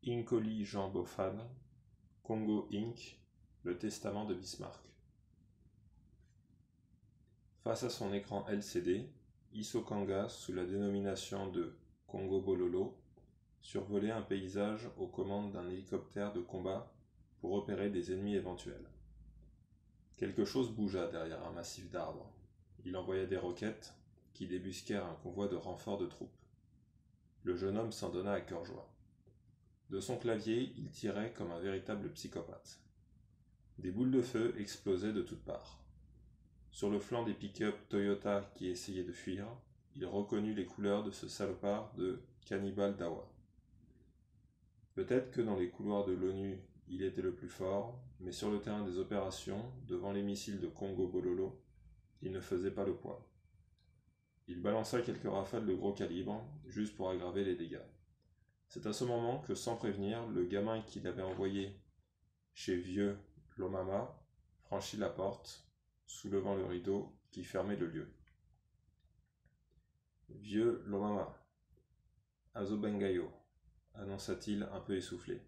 Inkoli Jean Bofan, Congo Inc., le testament de Bismarck. Face à son écran LCD, Isso Kanga, sous la dénomination de Congo Bololo, survolait un paysage aux commandes d'un hélicoptère de combat pour repérer des ennemis éventuels. Quelque chose bougea derrière un massif d'arbres. Il envoya des roquettes qui débusquèrent un convoi de renforts de troupes. Le jeune homme s'en donna à cœur joie. De son clavier, il tirait comme un véritable psychopathe. Des boules de feu explosaient de toutes parts. Sur le flanc des pick-up Toyota qui essayaient de fuir, il reconnut les couleurs de ce salopard de Cannibal Dawa. Peut-être que dans les couloirs de l'ONU, il était le plus fort, mais sur le terrain des opérations, devant les missiles de Congo Bololo, il ne faisait pas le poids. Il balança quelques rafales de gros calibre, juste pour aggraver les dégâts. C'est à ce moment que, sans prévenir, le gamin qu'il avait envoyé chez Vieux Lomama franchit la porte, soulevant le rideau qui fermait le lieu. Vieux Lomama, Azobengayo, annonça-t-il un peu essoufflé.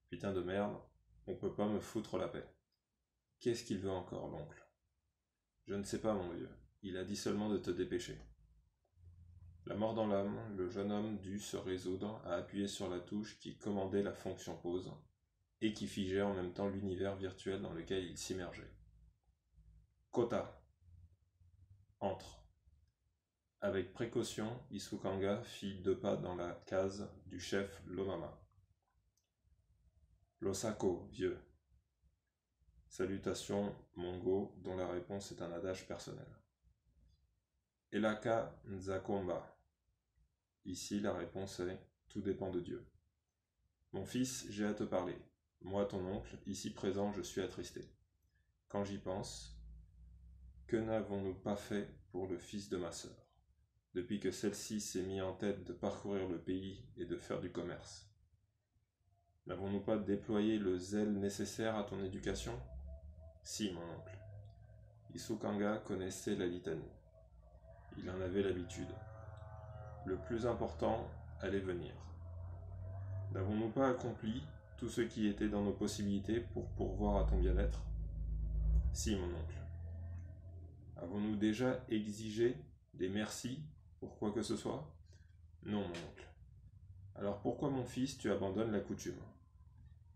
Putain de merde, on peut pas me foutre la paix. Qu'est-ce qu'il veut encore, l'oncle? Je ne sais pas, mon vieux. Il a dit seulement de te dépêcher. La mort dans l'âme, le jeune homme dut se résoudre à appuyer sur la touche qui commandait la fonction pause et qui figeait en même temps l'univers virtuel dans lequel il s'immergeait. Kota. Entre. Avec précaution, Isukanga fit 2 pas dans la case du chef Lomama. Losako, vieux. Salutations Mongo, dont la réponse est un adage personnel. Elaka Nzakomba. Ici, la réponse est « Tout dépend de Dieu ». Mon fils, j'ai à te parler. Moi, ton oncle, ici présent, je suis attristé. Quand j'y pense, que n'avons-nous pas fait pour le fils de ma sœur, depuis que celle-ci s'est mise en tête de parcourir le pays et de faire du commerce? N'avons-nous pas déployé le zèle nécessaire à ton éducation? Si, mon oncle. Isukanga connaissait la litanie. Il en avait l'habitude. Le plus important allait venir. N'avons-nous pas accompli tout ce qui était dans nos possibilités pour pourvoir à ton bien-être? Si, mon oncle. Avons-nous déjà exigé des merci pour quoi que ce soit? Non, mon oncle. Alors pourquoi, mon fils, tu abandonnes la coutume?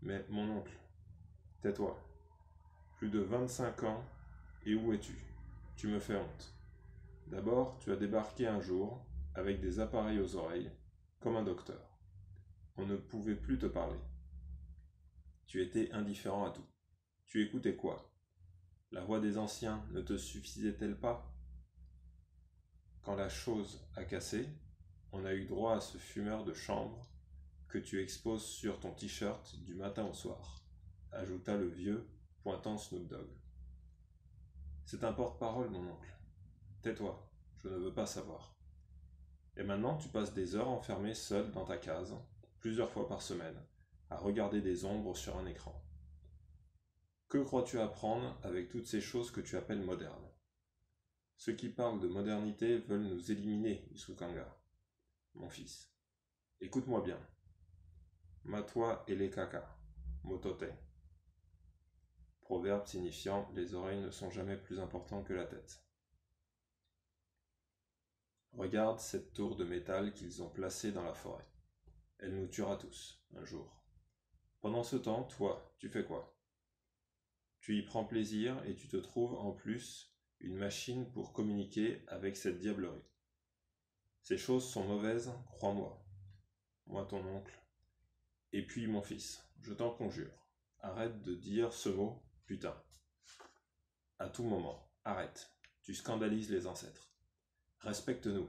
Mais, mon oncle, tais-toi. Plus de 25 ans, et où es-tu? Tu me fais honte. D'abord, tu as débarqué un jour, avec des appareils aux oreilles, comme un docteur. On ne pouvait plus te parler. Tu étais indifférent à tout. Tu écoutais quoi? La voix des anciens ne te suffisait-elle pas? Quand la chose a cassé, on a eu droit à ce fumeur de chambre que tu exposes sur ton t-shirt du matin au soir, ajouta le vieux, pointant Snoop Dogg. C'est un porte-parole, mon oncle. Tais-toi, je ne veux pas savoir. Et maintenant, tu passes des heures enfermé seul dans ta case, plusieurs fois par semaine, à regarder des ombres sur un écran. Que crois-tu apprendre avec toutes ces choses que tu appelles modernes? Ceux qui parlent de modernité veulent nous éliminer, Isukanga. Mon fils, écoute-moi bien. Matoi elekaka, motote. Proverbe signifiant les oreilles ne sont jamais plus importantes que la tête. Regarde cette tour de métal qu'ils ont placée dans la forêt. Elle nous tuera tous, un jour. Pendant ce temps, toi, tu fais quoi? Tu y prends plaisir et tu te trouves en plus une machine pour communiquer avec cette diablerie. Ces choses sont mauvaises, crois-moi. Moi, ton oncle. Et puis, mon fils, je t'en conjure, arrête de dire ce mot, putain. À tout moment, arrête. Tu scandalises les ancêtres. Respecte-nous.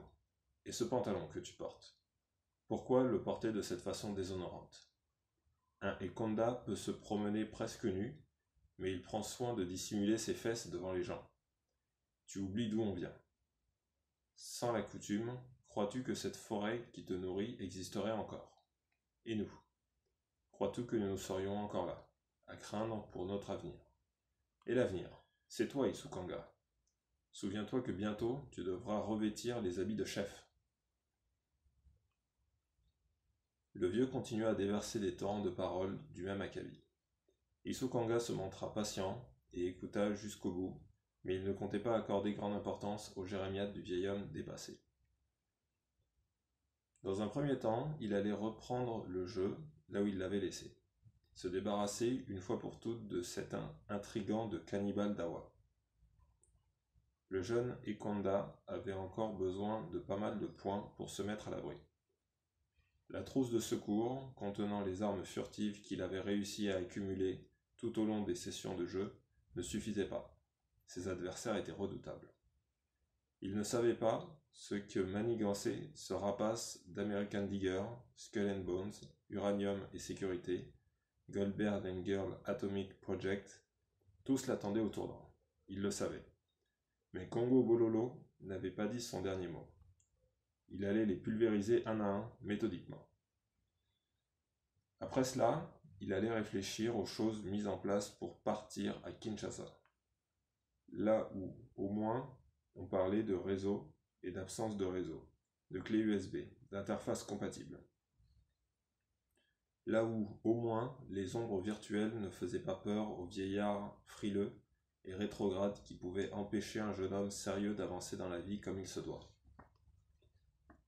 Et ce pantalon que tu portes. Pourquoi le porter de cette façon déshonorante? Un Ekonda peut se promener presque nu, mais il prend soin de dissimuler ses fesses devant les gens. Tu oublies d'où on vient. Sans la coutume, crois-tu que cette forêt qui te nourrit existerait encore? Et nous? Crois-tu que nous serions encore là, à craindre pour notre avenir? Et l'avenir, c'est toi, Isukanga. Souviens-toi que bientôt, tu devras revêtir les habits de chef. Le vieux continua à déverser des torrents de paroles du même acabit. Isukanga se montra patient et écouta jusqu'au bout, mais il ne comptait pas accorder grande importance aux jérémiades du vieil homme dépassé. Dans un premier temps, il allait reprendre le jeu là où il l'avait laissé, se débarrasser une fois pour toutes de cet intrigant de cannibale d'Awa. Le jeune Ekonda avait encore besoin de pas mal de points pour se mettre à l'abri. La trousse de secours, contenant les armes furtives qu'il avait réussi à accumuler tout au long des sessions de jeu, ne suffisait pas. Ses adversaires étaient redoutables. Il ne savait pas ce que manigançait ce rapace d'American Digger, Skull and Bones, Uranium et Sécurité, Goldberg and Girl Atomic Project, tous l'attendaient au tournant. Il le savait. Mais Congo Bololo n'avait pas dit son dernier mot. Il allait les pulvériser un à un, méthodiquement. Après cela, il allait réfléchir aux choses mises en place pour partir à Kinshasa. Là où, au moins, on parlait de réseau et d'absence de réseau, de clés USB, d'interfaces compatibles. Là où, au moins, les ombres virtuelles ne faisaient pas peur aux vieillards frileux et rétrogrades qui pouvaient empêcher un jeune homme sérieux d'avancer dans la vie comme il se doit.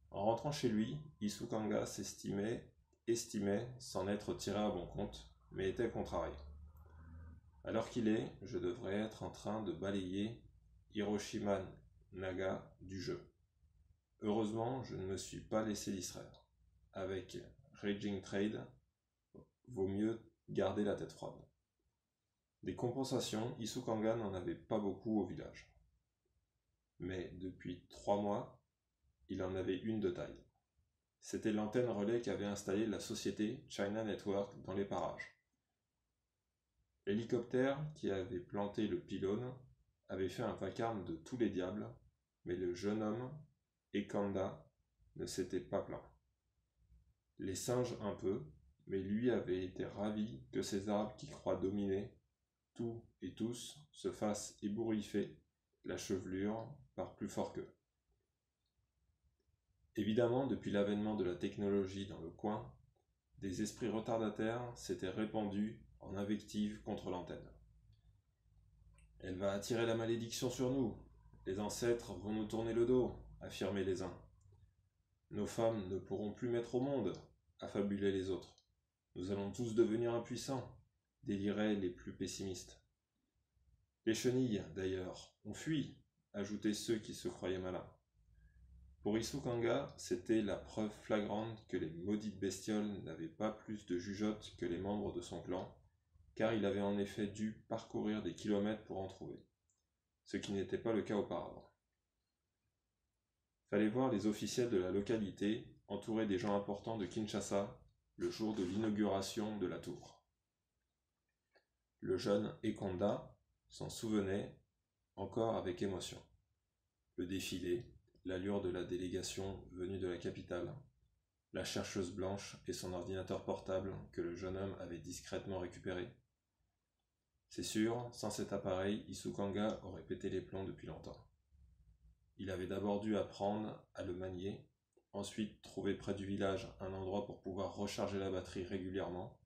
En rentrant chez lui, Isukanga estimait s'en être tiré à bon compte, mais était contrarié. À l'heure qu'il est, je devrais être en train de balayer Hiroshima Naga du jeu. Heureusement, je ne me suis pas laissé distraire. Avec Raging Trade, vaut mieux garder la tête froide. Des compensations, Isukanga n'en avait pas beaucoup au village. Mais depuis 3 mois, il en avait une de taille. C'était l'antenne relais qu'avait installée la société China Network dans les parages. L'hélicoptère qui avait planté le pylône avait fait un vacarme de tous les diables, mais le jeune homme, Ekanda, ne s'était pas plaint. Les singes un peu, mais lui avait été ravi que ces arbres qui croient dominer tout et tous se fassent ébouriffer la chevelure par plus fort qu'eux. Évidemment, depuis l'avènement de la technologie dans le coin, des esprits retardataires s'étaient répandus en invectives contre l'antenne. Elle va attirer la malédiction sur nous. Les ancêtres vont nous tourner le dos, affirmaient les uns. Nos femmes ne pourront plus mettre au monde, affabulaient les autres. Nous allons tous devenir impuissants, déliraient les plus pessimistes. Les chenilles, d'ailleurs, ont fui, ajoutaient ceux qui se croyaient malins. Pour Isukanga, c'était la preuve flagrante que les maudites bestioles n'avaient pas plus de jugeote que les membres de son clan, car il avait en effet dû parcourir des kilomètres pour en trouver, ce qui n'était pas le cas auparavant. Fallait voir les officiels de la localité, entourés des gens importants de Kinshasa, le jour de l'inauguration de la tour. Le jeune Ekonda s'en souvenait encore avec émotion. Le défilé, l'allure de la délégation venue de la capitale, la chercheuse blanche et son ordinateur portable que le jeune homme avait discrètement récupéré. C'est sûr, sans cet appareil, Isukanga aurait pété les plombs depuis longtemps. Il avait d'abord dû apprendre à le manier, ensuite trouver près du village un endroit pour pouvoir recharger la batterie régulièrement.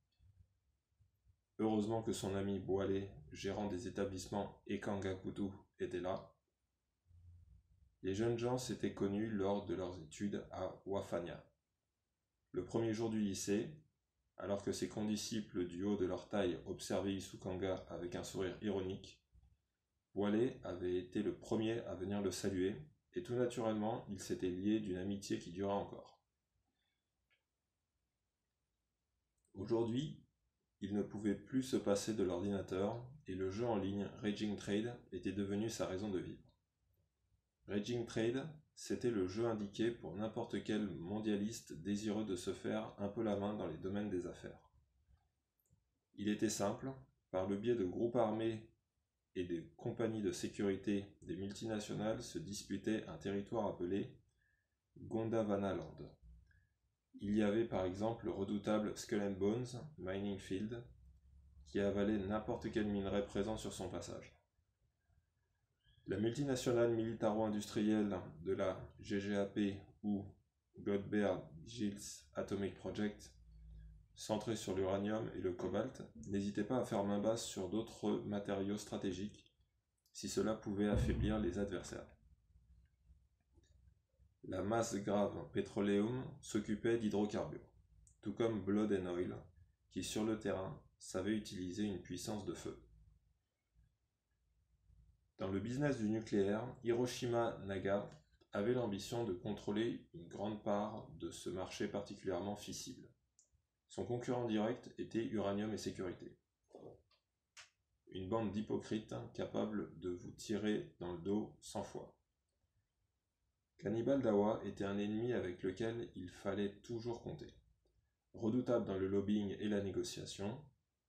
Heureusement que son ami Boale, gérant des établissements Ekangakutu, était là. Les jeunes gens s'étaient connus lors de leurs études à Wafanya. Le premier jour du lycée, alors que ses condisciples du haut de leur taille observaient Isukanga avec un sourire ironique, Boale avait été le premier à venir le saluer, et tout naturellement, ils s'étaient liés d'une amitié qui dura encore. Aujourd'hui, il ne pouvait plus se passer de l'ordinateur, et le jeu en ligne Raging Trade était devenu sa raison de vivre. Raging Trade, c'était le jeu indiqué pour n'importe quel mondialiste désireux de se faire un peu la main dans les domaines des affaires. Il était simple, par le biais de groupes armés et des compagnies de sécurité des multinationales se disputaient un territoire appelé Gondwanaland. Il y avait par exemple le redoutable Skull and Bones Mining Field, qui avalait n'importe quel minerai présent sur son passage. La multinationale militaro-industrielle de la GGAP ou Goldberg Gills Atomic Project centré sur l'uranium et le cobalt, n'hésitait pas à faire main basse sur d'autres matériaux stratégiques si cela pouvait affaiblir les adversaires. La masse grave Petroleum s'occupait d'hydrocarbures, tout comme Blood and Oil, qui sur le terrain savait utiliser une puissance de feu. Dans le business du nucléaire, Hiroshima Naga avait l'ambition de contrôler une grande part de ce marché particulièrement fissible. Son concurrent direct était Uranium et Sécurité. Une bande d'hypocrites capables de vous tirer dans le dos 100 fois. Cannibal Dawa était un ennemi avec lequel il fallait toujours compter. Redoutable dans le lobbying et la négociation,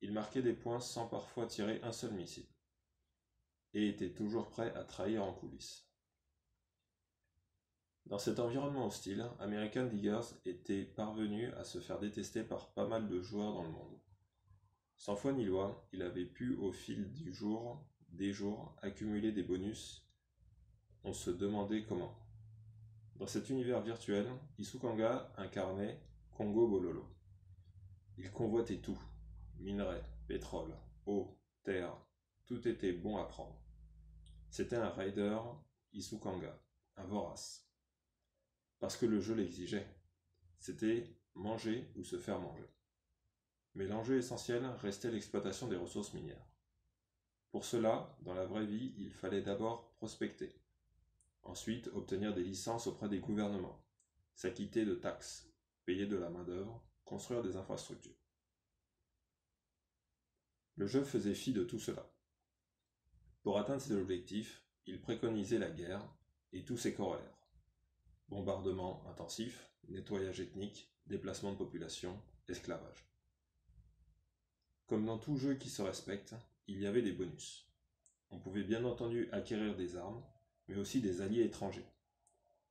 il marquait des points sans parfois tirer un seul missile, et était toujours prêt à trahir en coulisses. Dans cet environnement hostile, American Diggers était parvenu à se faire détester par pas mal de joueurs dans le monde. Sans foi ni loi, il avait pu au fil des jours, accumuler des bonus. On se demandait comment. Dans cet univers virtuel, Isukanga incarnait Congo Bololo. Il convoitait tout, minerais, pétrole, eau, terre, tout était bon à prendre. C'était un raider Isukanga, un vorace. Parce que le jeu l'exigeait. C'était manger ou se faire manger. Mais l'enjeu essentiel restait l'exploitation des ressources minières. Pour cela, dans la vraie vie, il fallait d'abord prospecter. Ensuite, obtenir des licences auprès des gouvernements, s'acquitter de taxes, payer de la main-d'œuvre, construire des infrastructures. Le jeu faisait fi de tout cela. Pour atteindre ses objectifs, il préconisait la guerre et tous ses corollaires. Bombardement intensif, nettoyage ethnique, déplacement de population, esclavage. Comme dans tout jeu qui se respecte, il y avait des bonus. On pouvait bien entendu acquérir des armes, mais aussi des alliés étrangers.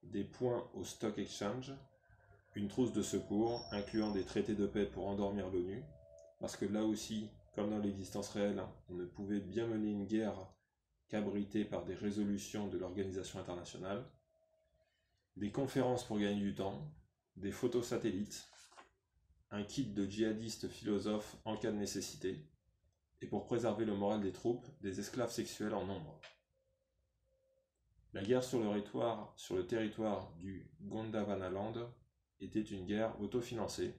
Des points au Stock Exchange, une trousse de secours, incluant des traités de paix pour endormir l'ONU, parce que là aussi, comme dans l'existence réelle, on ne pouvait bien mener une guerre qu'abritée par des résolutions de l'organisation internationale, des conférences pour gagner du temps, des photos satellites, un kit de djihadistes philosophes en cas de nécessité, et pour préserver le moral des troupes, des esclaves sexuels en nombre. La guerre sur le territoire du Gondwanaland était une guerre autofinancée,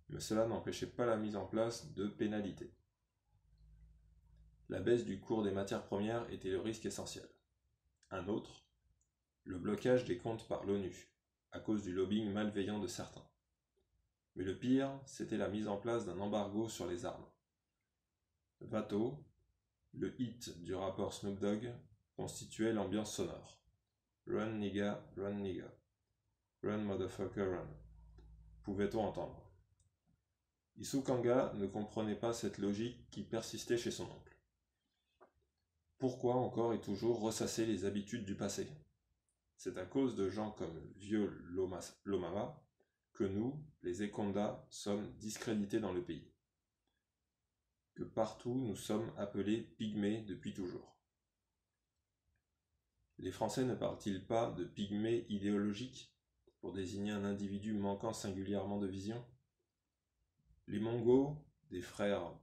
mais cela n'empêchait pas la mise en place de pénalités. La baisse du cours des matières premières était le risque essentiel. Un autre, le blocage des comptes par l'ONU, à cause du lobbying malveillant de certains. Mais le pire, c'était la mise en place d'un embargo sur les armes. Vato, le hit du rappeur Snoop Dogg, constituait l'ambiance sonore. Run nigga, run nigga. Run motherfucker run. Pouvait-on entendre. Isukanga ne comprenait pas cette logique qui persistait chez son oncle. Pourquoi encore et toujours ressasser les habitudes du passé? C'est à cause de gens comme Vieux Lomama que nous, les Ekonda, sommes discrédités dans le pays. Que partout nous sommes appelés pygmées depuis toujours. Les Français ne parlent-ils pas de pygmées idéologiques pour désigner un individu manquant singulièrement de vision? Les Mongols, des frères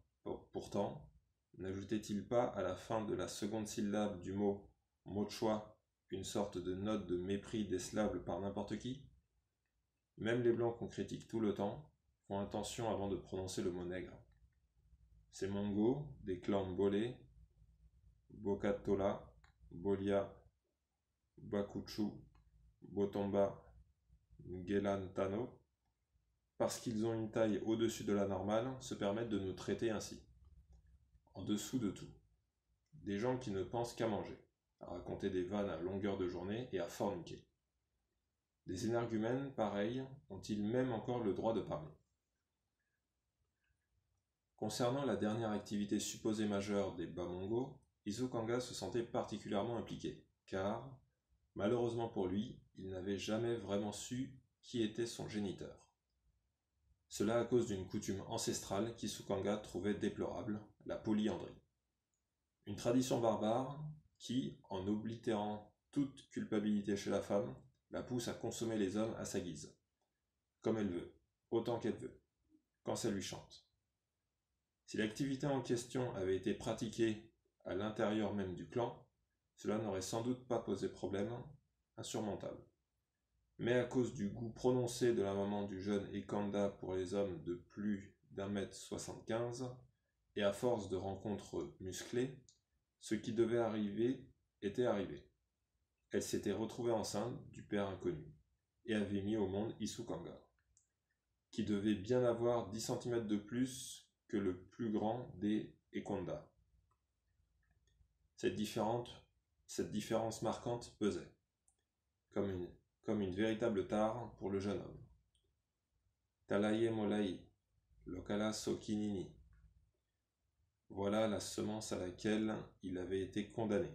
pourtant, n'ajoutaient-ils pas à la fin de la seconde syllabe du mot mochwa une sorte de note de mépris décelable par n'importe qui? Même les Blancs qu'on critique tout le temps font attention avant de prononcer le mot nègre. Ces Mongols, des clans Mbolé, Bokatola, Bolia, Bakuchu, Botomba, Ngelantano, parce qu'ils ont une taille au-dessus de la normale, se permettent de nous traiter ainsi. En dessous de tout. Des gens qui ne pensent qu'à manger, à raconter des vannes à longueur de journée et à forniquer. Des énergumènes, pareils, ont-ils même encore le droit de parler? Concernant la dernière activité supposée majeure des Bamongo, Isukanga se sentait particulièrement impliqué, car, malheureusement pour lui, il n'avait jamais vraiment su qui était son géniteur. Cela à cause d'une coutume ancestrale qu'Isukanga trouvait déplorable, la polyandrie. Une tradition barbare qui, en oblitérant toute culpabilité chez la femme, la pousse à consommer les hommes à sa guise, comme elle veut, autant qu'elle veut. quand ça lui chante. Si l'activité en question avait été pratiquée à l'intérieur même du clan, cela n'aurait sans doute pas posé problème insurmontable. Mais à cause du goût prononcé de la maman du jeune Ekanda pour les hommes de plus d'1,75 m, et à force de rencontres musclées, ce qui devait arriver était arrivé. Elle s'était retrouvée enceinte du père inconnu, et avait mis au monde Isukanga, qui devait bien avoir 10 cm de plus que le plus grand des Ekonda. Cette différence marquante pesait, comme une véritable tare pour le jeune homme. Talaye Molai, Lokala Sokinini. Voilà la semence à laquelle il avait été condamné,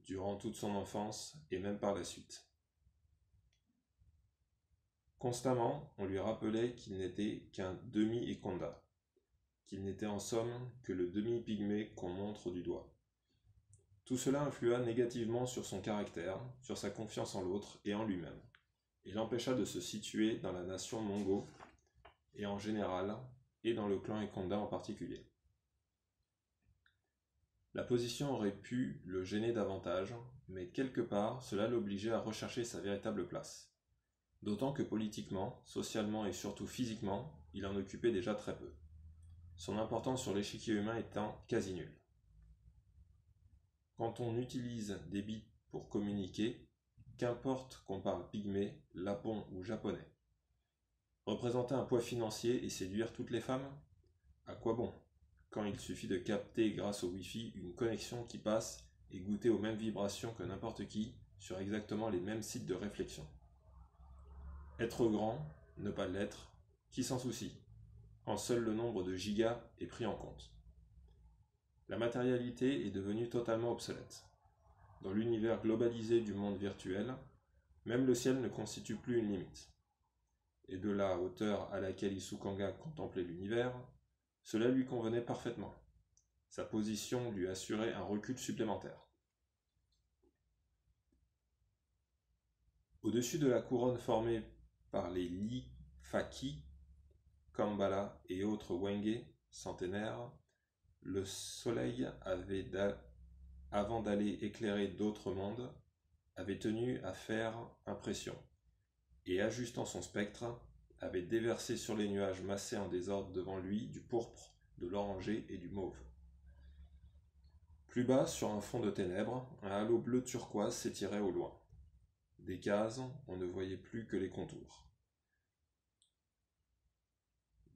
durant toute son enfance et même par la suite. Constamment, on lui rappelait qu'il n'était qu'un demi-Ekonda, qu'il n'était en somme que le demi-pygmée qu'on montre du doigt. Tout cela influa négativement sur son caractère, sur sa confiance en l'autre et en lui-même, et l'empêcha de se situer dans la nation Mongo, et en général, et dans le clan Ekonda en particulier. La position aurait pu le gêner davantage, mais quelque part, cela l'obligeait à rechercher sa véritable place. D'autant que politiquement, socialement et surtout physiquement, il en occupait déjà très peu, son importance sur l'échiquier humain étant quasi nulle. Quand on utilise des bits pour communiquer, qu'importe qu'on parle pygmée, lapon ou japonais. Représenter un poids financier et séduire toutes les femmes? À quoi bon, quand il suffit de capter grâce au Wi-Fi une connexion qui passe et goûter aux mêmes vibrations que n'importe qui sur exactement les mêmes sites de réflexion. Être grand, ne pas l'être, qui s'en soucie, quand seul le nombre de gigas est pris en compte. La matérialité est devenue totalement obsolète. Dans l'univers globalisé du monde virtuel, même le ciel ne constitue plus une limite. Et de la hauteur à laquelle Isukanga contemplait l'univers, cela lui convenait parfaitement. Sa position lui assurait un recul supplémentaire. Au-dessus de la couronne formée par les Li-Faki, Kambala et autres Wenge centenaires, le soleil avant d'aller éclairer d'autres mondes, avait tenu à faire impression, et ajustant son spectre, avait déversé sur les nuages massés en désordre devant lui du pourpre, de l'oranger et du mauve. Plus bas, sur un fond de ténèbres, un halo bleu turquoise s'étirait au loin. Des cases, on ne voyait plus que les contours.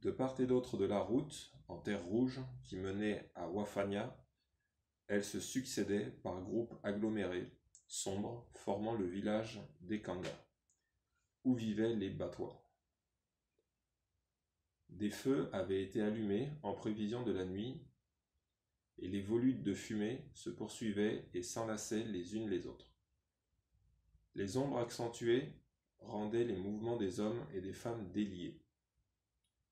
De part et d'autre de la route, en terre rouge, qui menait à Wafania, elles se succédaient par groupes agglomérés, sombres, formant le village d'Ekanga, où vivaient les Batois. Des feux avaient été allumés en prévision de la nuit, et les volutes de fumée se poursuivaient et s'enlaçaient les unes les autres. Les ombres accentuées rendaient les mouvements des hommes et des femmes déliés.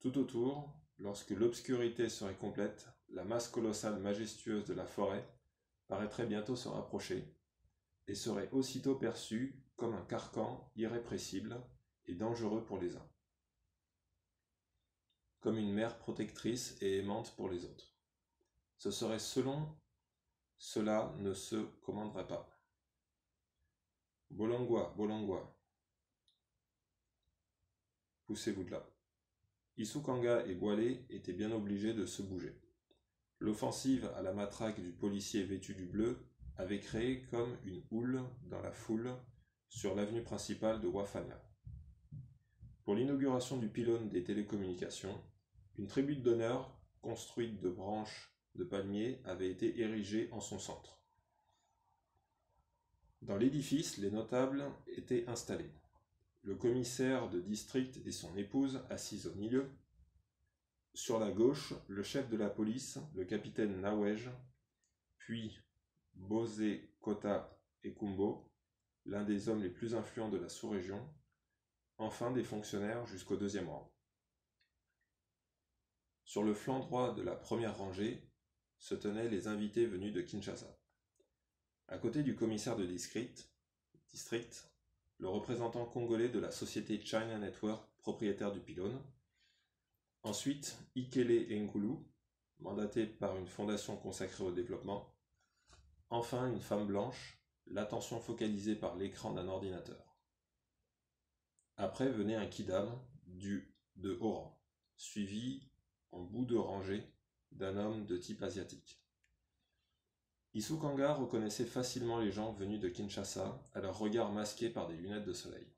Tout autour, lorsque l'obscurité serait complète, la masse colossale majestueuse de la forêt paraîtrait bientôt se rapprocher, et serait aussitôt perçue comme un carcan irrépressible et dangereux pour les uns, comme une mère protectrice et aimante pour les autres. Ce serait selon cela ne se commanderait pas. Bolangwa, Bolangwa, poussez-vous de là. Isukanga et Boile étaient bien obligés de se bouger. L'offensive à la matraque du policier vêtu du bleu avait créé comme une houle dans la foule sur l'avenue principale de Wafania. Pour l'inauguration du pylône des télécommunications, une tribune d'honneur construite de branches de palmiers avait été érigée en son centre. Dans l'édifice, les notables étaient installés. Le commissaire de district et son épouse assises au milieu. Sur la gauche, le chef de la police, le capitaine Nawej, puis Bose Kota Ekumbo, l'un des hommes les plus influents de la sous-région, enfin des fonctionnaires jusqu'au deuxième rang. Sur le flanc droit de la première rangée se tenaient les invités venus de Kinshasa. À côté du commissaire de district, le représentant congolais de la société China Network, propriétaire du pylône. Ensuite, Ikele Ngulu, mandatée par une fondation consacrée au développement. Enfin, une femme blanche, l'attention focalisée par l'écran d'un ordinateur. Après venait un kidam de haut rang, suivi en bout de rangée d'un homme de type asiatique. Isukanga reconnaissait facilement les gens venus de Kinshasa à leur regard masqué par des lunettes de soleil.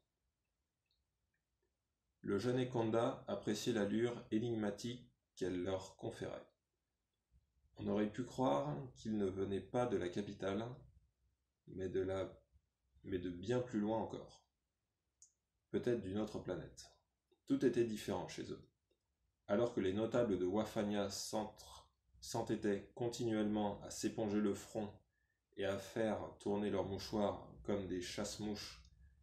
Le jeune Ekonda appréciait l'allure énigmatique qu'elle leur conférait. On aurait pu croire qu'il ne venait pas de la capitale, mais de bien plus loin encore. Peut-être d'une autre planète. Tout était différent chez eux. Alors que les notables de Wafania s'entêtaient continuellement à s'éponger le front et à faire tourner leurs mouchoirs comme des chasse-mouches,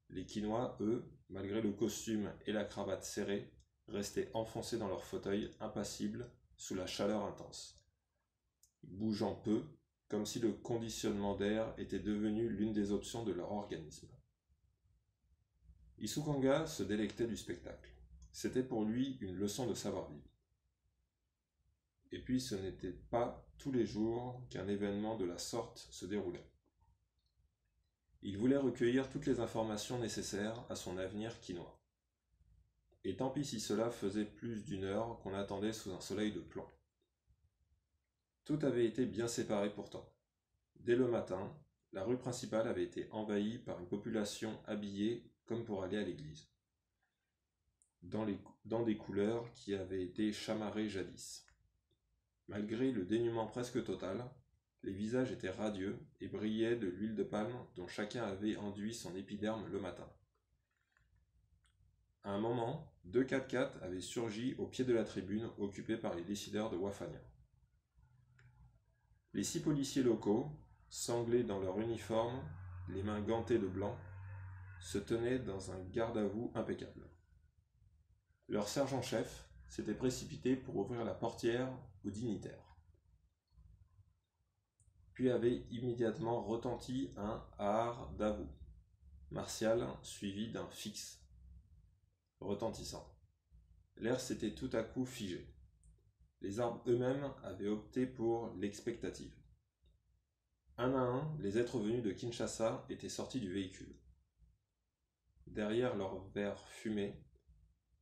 les Quinois, eux, malgré le costume et la cravate serrée, restaient enfoncés dans leurs fauteuils impassibles sous la chaleur intense, bougeant peu, comme si le conditionnement d'air était devenu l'une des options de leur organisme. Isukanga se délectait du spectacle. C'était pour lui une leçon de savoir-vivre. Et puis ce n'était pas tous les jours qu'un événement de la sorte se déroulait. Il voulait recueillir toutes les informations nécessaires à son avenir quinois. Et tant pis si cela faisait plus d'1 heure qu'on attendait sous un soleil de plomb. Tout avait été bien séparé pourtant. Dès le matin, la rue principale avait été envahie par une population habillée comme pour aller à l'église, dans des couleurs qui avaient été chamarrées jadis. Malgré le dénuement presque total, les visages étaient radieux et brillaient de l'huile de palme dont chacun avait enduit son épiderme le matin. À un moment, 2 4x4 avaient surgi au pied de la tribune occupée par les décideurs de Wafania. Les 6 policiers locaux, sanglés dans leur uniforme, les mains gantées de blanc, se tenaient dans un garde-à-vous impeccable. Leur sergent-chef s'était précipité pour ouvrir la portière aux dignitaires. Puis avait immédiatement retenti un har d'avou, martial suivi d'un fixe, retentissant. L'air s'était tout à coup figé. Les arbres eux-mêmes avaient opté pour l'expectative. Un à un, les êtres venus de Kinshasa étaient sortis du véhicule. Derrière leurs verres fumés,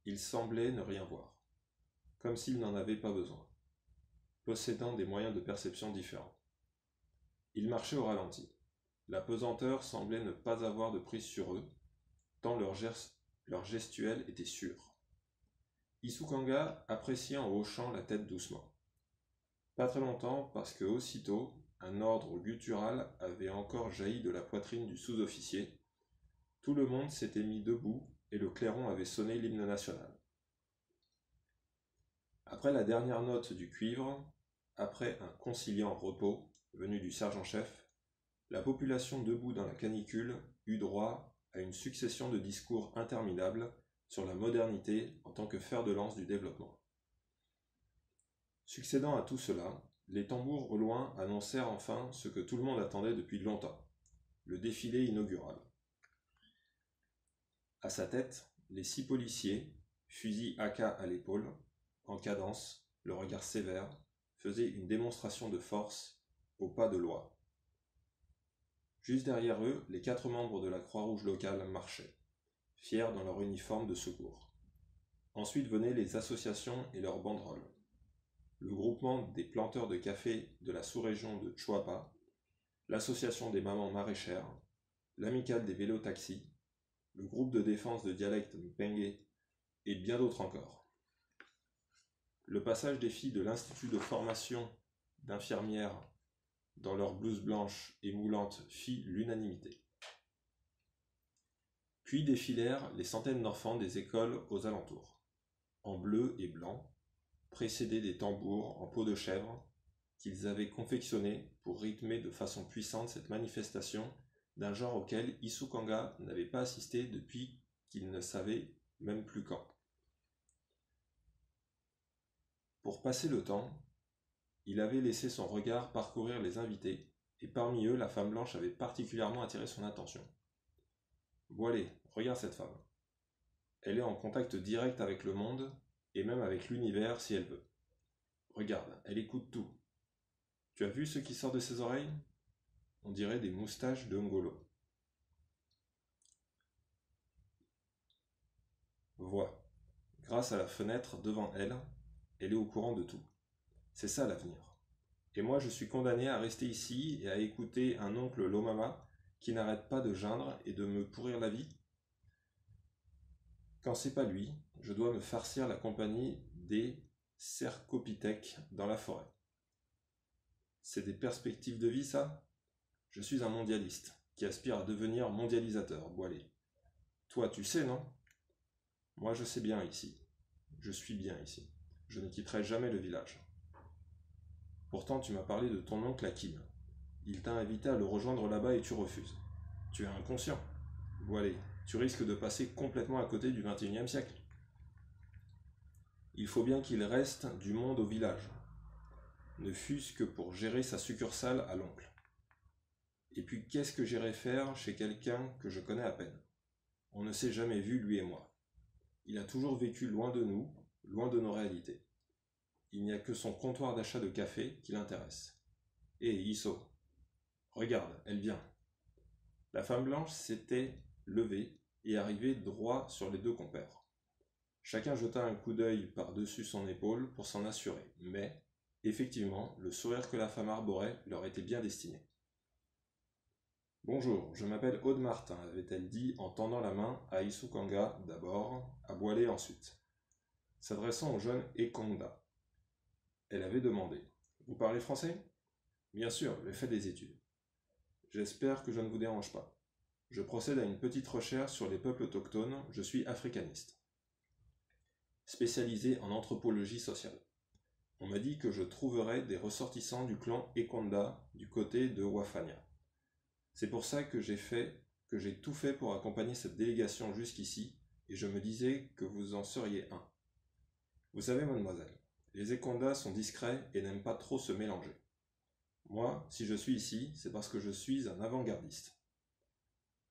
ils semblaient ne rien voir, comme s'ils n'en avaient pas besoin, possédant des moyens de perception différents. Ils marchaient au ralenti. La pesanteur semblait ne pas avoir de prise sur eux, tant leur gestuelle était sûre. Isukanga appréciait en hochant la tête doucement. Pas très longtemps, parce que aussitôt, un ordre guttural avait encore jailli de la poitrine du sous-officier. Tout le monde s'était mis debout et le clairon avait sonné l'hymne national. Après la dernière note du cuivre, après un conciliant repos venu du sergent-chef, la population debout dans la canicule eut droit à une succession de discours interminables sur la modernité en tant que fer de lance du développement. Succédant à tout cela, les tambours au loin annoncèrent enfin ce que tout le monde attendait depuis longtemps, le défilé inaugural. À sa tête, les 6 policiers, fusil AK à l'épaule, en cadence, le regard sévère, faisaient une démonstration de force au pas de loi. Juste derrière eux, les 4 membres de la Croix-Rouge locale marchaient, fiers dans leur uniforme de secours. Ensuite venaient les associations et leurs banderoles. Le groupement des planteurs de café de la sous-région de Chuapa, l'association des mamans maraîchères, l'amicale des vélos-taxis, le groupe de défense de dialecte Mpenge et bien d'autres encore. Le passage des filles de l'Institut de formation d'infirmières dans leurs blouses blanches et moulantes fit l'unanimité. Puis défilèrent les centaines d'enfants des écoles aux alentours, en bleu et blanc, précédés des tambours en peau de chèvre qu'ils avaient confectionnés pour rythmer de façon puissante cette manifestation d'un genre auquel Isukanga n'avait pas assisté depuis qu'il ne savait même plus quand. Pour passer le temps, il avait laissé son regard parcourir les invités, et parmi eux, la femme blanche avait particulièrement attiré son attention. « Voilée, regarde cette femme. Elle est en contact direct avec le monde, et même avec l'univers si elle veut. Regarde, elle écoute tout. Tu as vu ce qui sort de ses oreilles? On dirait des moustaches de Ngolo. Vois, grâce à la fenêtre devant elle, elle est au courant de tout. C'est ça l'avenir. Et moi je suis condamné à rester ici et à écouter un oncle Lomama qui n'arrête pas de geindre et de me pourrir la vie? Quand c'est pas lui, je dois me farcir la compagnie des cercopithèques dans la forêt. C'est des perspectives de vie, ça? Je suis un mondialiste, qui aspire à devenir mondialisateur, Boilet. Toi, tu sais, non? Moi, je sais bien ici. Je suis bien ici. Je ne quitterai jamais le village. Pourtant, tu m'as parlé de ton oncle Hakim. Il t'a invité à le rejoindre là-bas et tu refuses. Tu es inconscient. Boilet, tu risques de passer complètement à côté du XXIe siècle. Il faut bien qu'il reste du monde au village, ne fût-ce que pour gérer sa succursale à l'oncle. Et puis qu'est-ce que j'irai faire chez quelqu'un que je connais à peine? On ne s'est jamais vu, lui et moi. Il a toujours vécu loin de nous, loin de nos réalités. Il n'y a que son comptoir d'achat de café qui l'intéresse. Hé, Isso, regarde, elle vient. La femme blanche s'était levée et arrivait droit sur les deux compères. Chacun jeta un coup d'œil par-dessus son épaule pour s'en assurer, mais, effectivement, le sourire que la femme arborait leur était bien destiné. « Bonjour, je m'appelle Aude Martin, avait-elle dit en tendant la main à Isukanga d'abord, à Boilet ensuite. S'adressant au jeune Ekonda, elle avait demandé « Vous parlez français ?»« Bien sûr, j'ai fait des études. J'espère que je ne vous dérange pas. Je procède à une petite recherche sur les peuples autochtones, je suis africaniste. Spécialisé en anthropologie sociale. On m'a dit que je trouverais des ressortissants du clan Ekonda du côté de Wafania. C'est pour ça que j'ai tout fait pour accompagner cette délégation jusqu'ici, et je me disais que vous en seriez un. Vous savez, mademoiselle, les Ekonda sont discrets et n'aiment pas trop se mélanger. Moi, si je suis ici, c'est parce que je suis un avant-gardiste.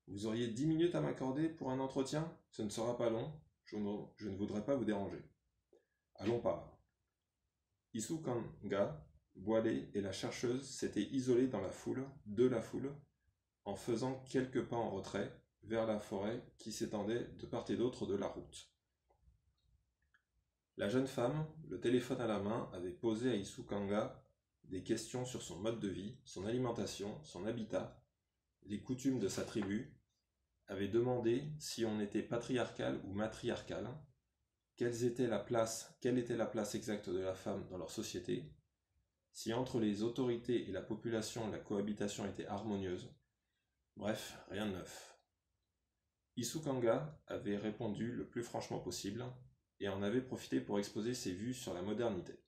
Vous auriez 10 minutes à m'accorder pour un entretien? Ce ne sera pas long, je ne voudrais pas vous déranger. Allons par là. Isukanga, Boilet et la chercheuse s'étaient isolés dans la foule, en faisant quelques pas en retrait vers la forêt qui s'étendait de part et d'autre de la route. La jeune femme, le téléphone à la main, avait posé à Isukanga des questions sur son mode de vie, son alimentation, son habitat, les coutumes de sa tribu, avait demandé si on était patriarcal ou matriarcal, quelle était la place exacte de la femme dans leur société, si entre les autorités et la population la cohabitation était harmonieuse. Bref, rien de neuf. Isukanga avait répondu le plus franchement possible et en avait profité pour exposer ses vues sur la modernité.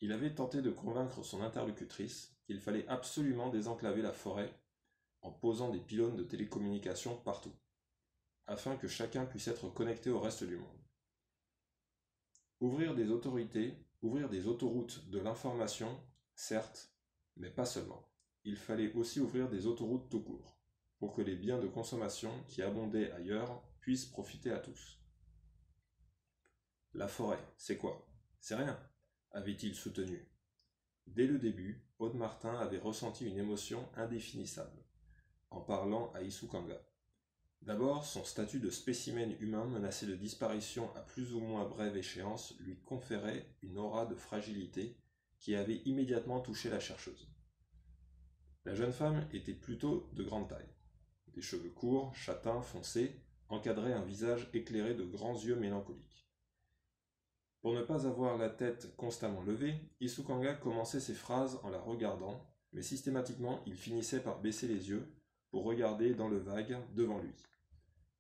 Il avait tenté de convaincre son interlocutrice qu'il fallait absolument désenclaver la forêt en posant des pylônes de télécommunications partout, afin que chacun puisse être connecté au reste du monde. Ouvrir des autoroutes de l'information, certes, mais pas seulement. Il fallait aussi ouvrir des autoroutes tout court, pour que les biens de consommation qui abondaient ailleurs puissent profiter à tous. La forêt, c'est quoi? C'est rien, avait-il soutenu. Dès le début, Aude Martin avait ressenti une émotion indéfinissable, en parlant à Isukanga. D'abord, son statut de spécimen humain menacé de disparition à plus ou moins brève échéance lui conférait une aura de fragilité qui avait immédiatement touché la chercheuse. La jeune femme était plutôt de grande taille. Des cheveux courts, châtains, foncés, encadraient un visage éclairé de grands yeux mélancoliques. Pour ne pas avoir la tête constamment levée, Isukanga commençait ses phrases en la regardant, mais systématiquement il finissait par baisser les yeux pour regarder dans le vague devant lui.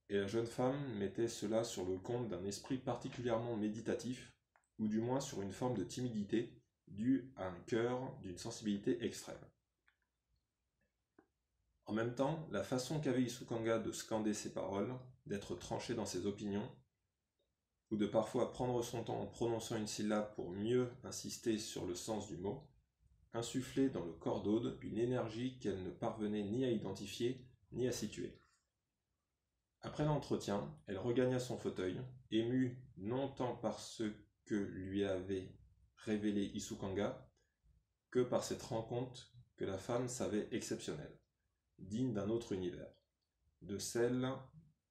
Et la jeune femme mettait cela sur le compte d'un esprit particulièrement méditatif, ou du moins sur une forme de timidité due à un cœur d'une sensibilité extrême. En même temps, la façon qu'avait Isukanga de scander ses paroles, d'être tranché dans ses opinions, ou de parfois prendre son temps en prononçant une syllabe pour mieux insister sur le sens du mot, insufflait dans le corps d'Aude une énergie qu'elle ne parvenait ni à identifier ni à situer. Après l'entretien, elle regagna son fauteuil, émue non tant par ce que lui avait révélé Isukanga, que par cette rencontre que la femme savait exceptionnelle, digne d'un autre univers, de celle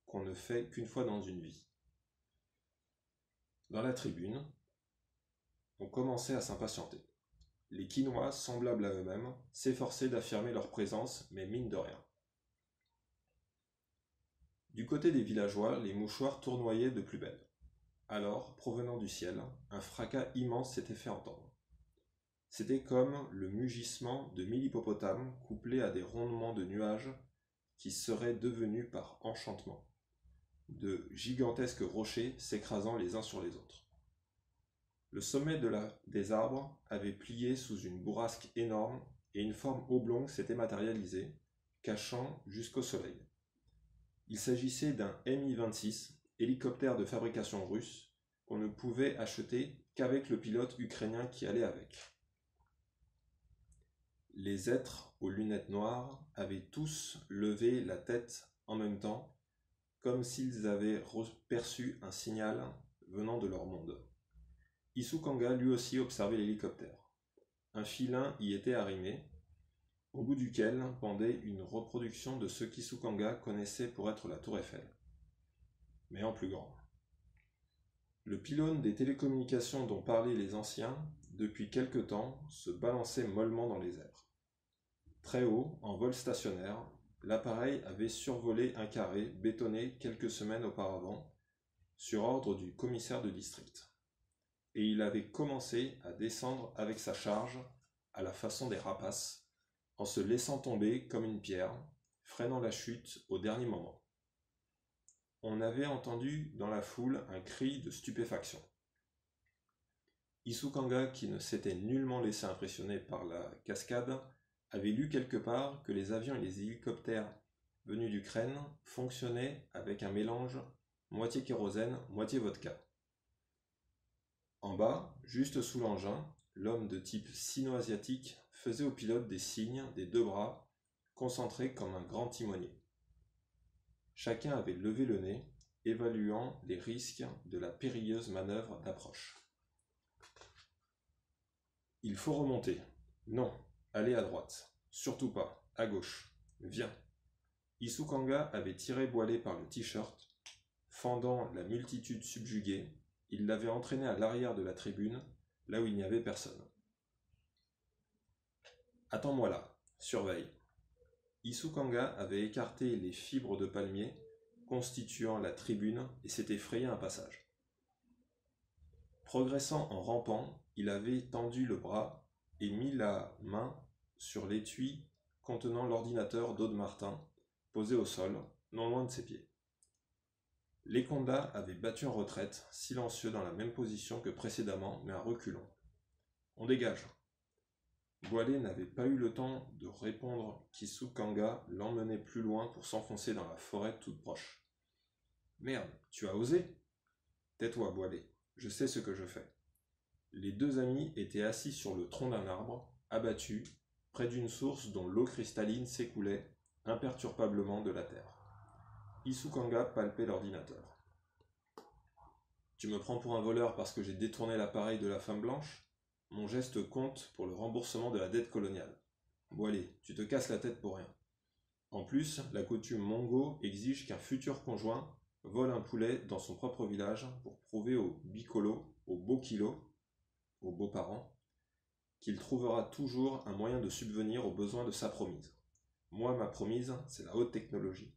qu'on ne fait qu'une fois dans une vie. Dans la tribune, on commençait à s'impatienter. Les Quinois, semblables à eux-mêmes, s'efforçaient d'affirmer leur présence, mais mine de rien. Du côté des villageois, les mouchoirs tournoyaient de plus belle. Alors, provenant du ciel, un fracas immense s'était fait entendre. C'était comme le mugissement de 1000 hippopotames couplés à des ronnements de nuages qui seraient devenus par enchantement de gigantesques rochers s'écrasant les uns sur les autres. Le sommet des arbres avait plié sous une bourrasque énorme et une forme oblongue s'était matérialisée, cachant jusqu'au soleil. Il s'agissait d'un Mi-26, hélicoptère de fabrication russe, qu'on ne pouvait acheter qu'avec le pilote ukrainien qui allait avec. Les êtres aux lunettes noires avaient tous levé la tête en même temps, comme s'ils avaient perçu un signal venant de leur monde. Isukanga lui aussi observait l'hélicoptère. Un filin y était arrimé, au bout duquel pendait une reproduction de ce qu'Isukanga connaissait pour être la tour Eiffel, mais en plus grand. Le pylône des télécommunications dont parlaient les anciens, depuis quelque temps, se balançait mollement dans les airs. Très haut, en vol stationnaire, l'appareil avait survolé un carré bétonné quelques semaines auparavant, sur ordre du commissaire de district. Et il avait commencé à descendre avec sa charge, à la façon des rapaces, en se laissant tomber comme une pierre, freinant la chute au dernier moment. On avait entendu dans la foule un cri de stupéfaction. Isukanga, qui ne s'était nullement laissé impressionner par la cascade, avait lu quelque part que les avions et les hélicoptères venus d'Ukraine fonctionnaient avec un mélange moitié kérosène, moitié vodka. En bas, juste sous l'engin, l'homme de type sino-asiatique faisait au pilote des signes des deux bras, concentrés comme un grand timonier. Chacun avait levé le nez, évaluant les risques de la périlleuse manœuvre d'approche. « Il faut remonter. Non, allez à droite. Surtout pas. À gauche. Viens. » Isukanga avait tiré Boilet par le t-shirt, fendant la multitude subjuguée. Il l'avait entraîné à l'arrière de la tribune, là où il n'y avait personne. « Attends-moi là. Surveille. » Isukanga avait écarté les fibres de palmier constituant la tribune et s'était frayé un passage. Progressant en rampant, il avait tendu le bras et mis la main sur l'étui contenant l'ordinateur d'Aude Martin, posé au sol, non loin de ses pieds. Leconda avait battu en retraite, silencieux dans la même position que précédemment, mais à reculons. « On dégage !» Boilet n'avait pas eu le temps de répondre qu'Isukanga l'emmenait plus loin pour s'enfoncer dans la forêt toute proche. « Merde, tu as osé ?»« Tais-toi, Boilet, je sais ce que je fais. » Les deux amis étaient assis sur le tronc d'un arbre, abattus, près d'une source dont l'eau cristalline s'écoulait imperturbablement de la terre. Isukanga palpait l'ordinateur. « Tu me prends pour un voleur parce que j'ai détourné l'appareil de la femme blanche ? Mon geste compte pour le remboursement de la dette coloniale. Boilet, tu te casses la tête pour rien. En plus, la coutume mongo exige qu'un futur conjoint vole un poulet dans son propre village pour prouver aux bicolos, aux beaux-kilos, aux beaux-parents, qu'il trouvera toujours un moyen de subvenir aux besoins de sa promise. Moi, ma promise, c'est la haute technologie.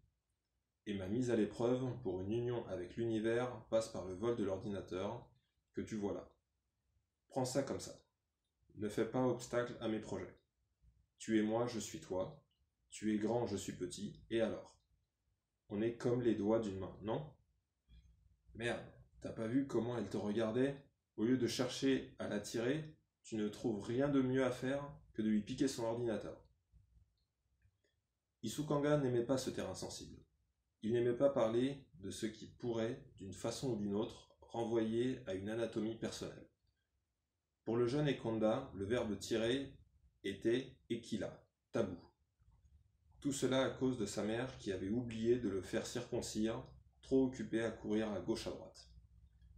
Et ma mise à l'épreuve pour une union avec l'univers passe par le vol de l'ordinateur que tu vois là. Prends ça comme ça. Ne fais pas obstacle à mes projets. Tu es moi, je suis toi. Tu es grand, je suis petit. Et alors ? On est comme les doigts d'une main, non ? Merde, t'as pas vu comment elle te regardait ? Au lieu de chercher à la tirer, tu ne trouves rien de mieux à faire que de lui piquer son ordinateur. Isukanga n'aimait pas ce terrain sensible. Il n'aimait pas parler de ce qui pourrait, d'une façon ou d'une autre, renvoyer à une anatomie personnelle. Pour le jeune Ekonda, le verbe tirer était ekila, tabou. Tout cela à cause de sa mère qui avait oublié de le faire circoncire, trop occupé à courir à gauche à droite.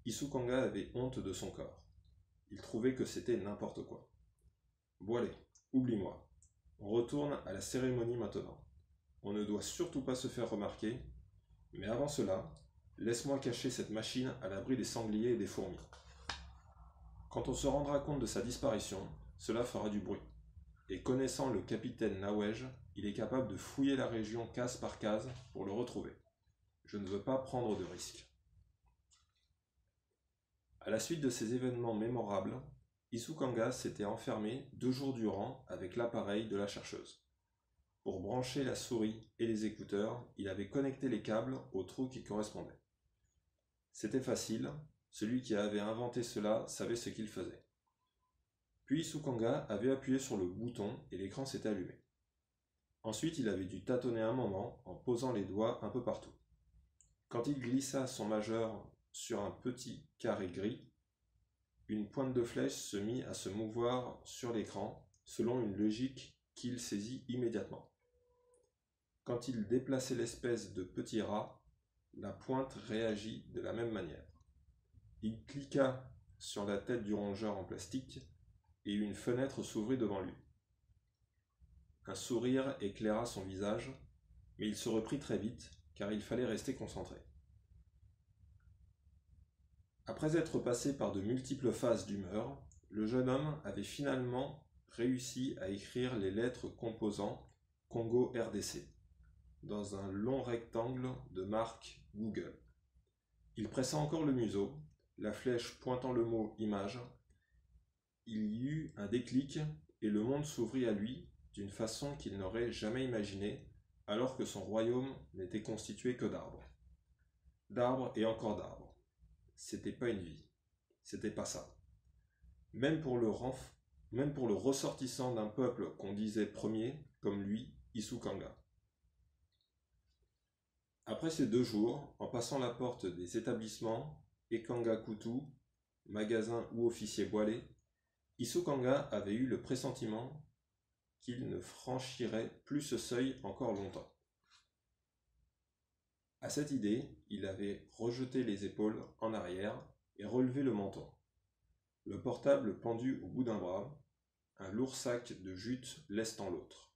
Isukanga avait honte de son corps. Il trouvait que c'était n'importe quoi. Bon allez, oublie-moi. On retourne à la cérémonie maintenant. On ne doit surtout pas se faire remarquer, mais avant cela, laisse-moi cacher cette machine à l'abri des sangliers et des fourmis. Quand on se rendra compte de sa disparition, cela fera du bruit. Et connaissant le capitaine Nawej, il est capable de fouiller la région case par case pour le retrouver. Je ne veux pas prendre de risques. À la suite de ces événements mémorables, Isukanga s'était enfermé 2 jours durant avec l'appareil de la chercheuse. Pour brancher la souris et les écouteurs, il avait connecté les câbles au trou qui correspondait. C'était facile, celui qui avait inventé cela savait ce qu'il faisait. Puis Isukanga avait appuyé sur le bouton et l'écran s'était allumé. Ensuite, il avait dû tâtonner un moment en posant les doigts un peu partout. Quand il glissa son majeur sur un petit carré gris, une pointe de flèche se mit à se mouvoir sur l'écran selon une logique qu'il saisit immédiatement. Quand il déplaçait l'espèce de petit rat, la pointe réagit de la même manière. Il cliqua sur la tête du rongeur en plastique et une fenêtre s'ouvrit devant lui. Un sourire éclaira son visage, mais il se reprit très vite, car il fallait rester concentré. Après être passé par de multiples phases d'humeur, le jeune homme avait finalement réussi à écrire les lettres composant Congo RDC dans un long rectangle de marque Google. Il pressa encore le museau, la flèche pointant le mot image. Il y eut un déclic et le monde s'ouvrit à lui d'une façon qu'il n'aurait jamais imaginée, alors que son royaume n'était constitué que d'arbres. D'arbres et encore d'arbres. C'était pas une vie. C'était pas ça. Même pour le ressortissant d'un peuple qu'on disait premier, comme lui, Isukanga. Après ces 2 jours, en passant la porte des établissements, Ekangakutu, magasin ou officier boilé, Isukanga avait eu le pressentiment qu'il ne franchirait plus ce seuil encore longtemps. À cette idée, il avait rejeté les épaules en arrière et relevé le menton. Le portable pendu au bout d'un bras, un lourd sac de jute lestant l'autre.